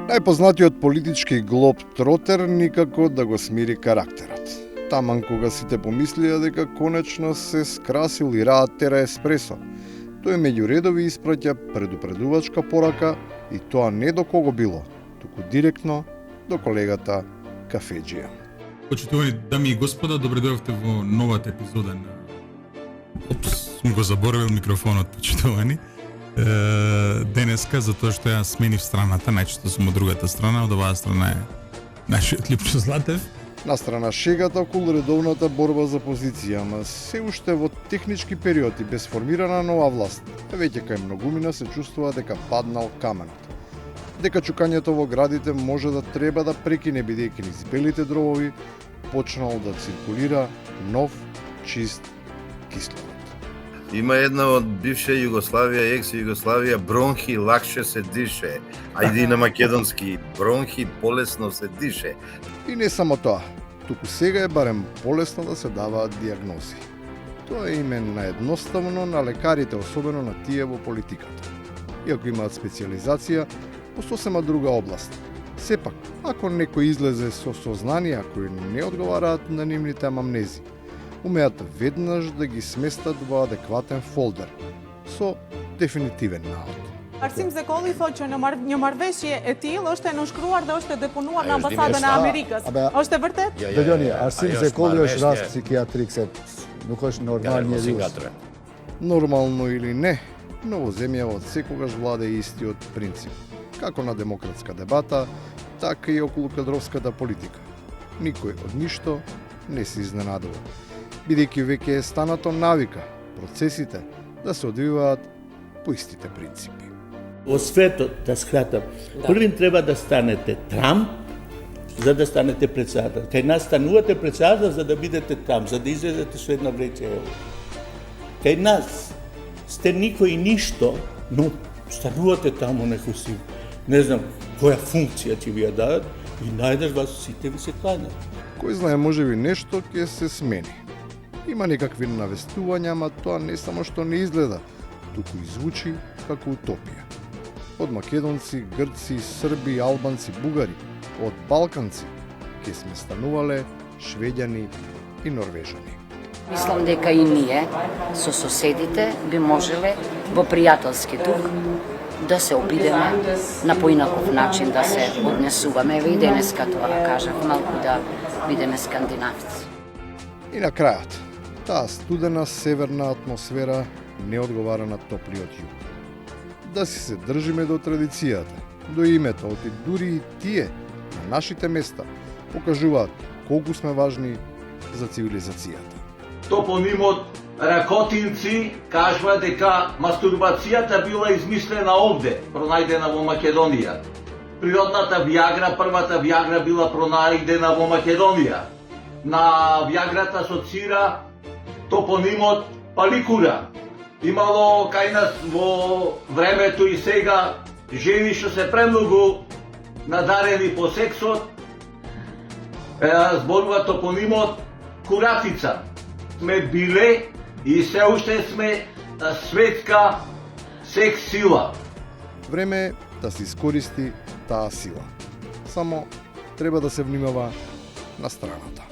Најпознатиот политички глоб-тротер никако да го смири карактерот. Таман кога сите помислија дека конечно се скрасил и раат тера еспресо, тој меѓу редови испраќа предупредувачка порака и тоа не до кого било, туку директно до колегата Кафеџија. Почитувани дами и господа, добре дојдовте во новата епизода на... Опс, сум го заборавил микрофонот, почитувани. Денеска, затоа што ја сменив страната, најчесто сум од другата страна, од оваа страна е нашиот Липчо Златев. На страна шегата околу редовната борба за позиција, ама се уште во технички период и без формирана нова власт, веќе кај многумина се чувствува дека паднал каменот. Дека чукањето во градите може да треба да прекине бидејќи низ белите дровови почнал да циркулира нов, чист кислород. Има една од бивша Југославија, екс-Југославија, бронхи лакше се дише, ајде и на македонски, бронхи полесно се дише. И не само тоа, туку сега е барем полесно да се даваат диагнози. Тоа е имен наедноставно на лекарите, особено на тие во политиката. Иако имаат специализација по сосема друга област. Сепак, ако некој излезе со сознанија кои не одговараат на нивните амнези, умеат веднаш да ги сместат во адекватен фолдер со дефинитивен наод. Arsim Zekolli thotë që një marrëveshje e tillë është e nënshkruar dhe është e deponuar në ambasadën e Amerikës. Është e vërtet? Dëgjoni, Arsim Zekolli është rast psikiatrik se nuk është normal njeriu. Нормално или не, но во земјава од секогаш владе истиот принцип, како на демократска дебата, така и околу кадровската политика. Никој од ништо не се изненадува, бидејќи веќе е станато навика процесите да се одвиваат по истите принципи. Во светот, да скратам, првин треба да станете Трамп, за да станете председател. Кај нас станувате председател за да бидете Трамп, за да излезете со една вреќа евро. Кај нас сте никој и ништо, но станувате таму некој си, не знам која функција ќе ви ја дадат и најдеш вас сите ви се кланјат. Кој знае, можеби нешто ќе се смени. Има некакви навестувања, ама тоа не само што не изгледа, туку и звучи како утопија. Од македонци, грци, срби, албанци, бугари, од балканци, ќе сме станувале швеѓани и норвежани. Мислам дека и ние со соседите би можеле во пријателски дух да се обидеме на поинаков начин да се однесуваме. Еве и денеска тоа кажав, малку да бидеме скандинавци. И на крајот, таа студена северна атмосфера не одговара на топлиот југ. Да си се држиме до традицијата, до името, оти дури и тие на нашите места покажуваат колку сме важни за цивилизацијата. Топонимот Ракотинци кажува дека мастурбацијата била измислена овде, пронајдена во Македонија. Природната Виагра, првата Виагра била пронајдена во Македонија. На Виаграта асоцира топонимот Паликура. Имало кај нас во времето и сега жени што се премногу надарени по сексот, зборува топонимот Куратица. Сме биле и се уште сме светска секс сила. Време е да се искористи таа сила. Само треба да се внимава на страната.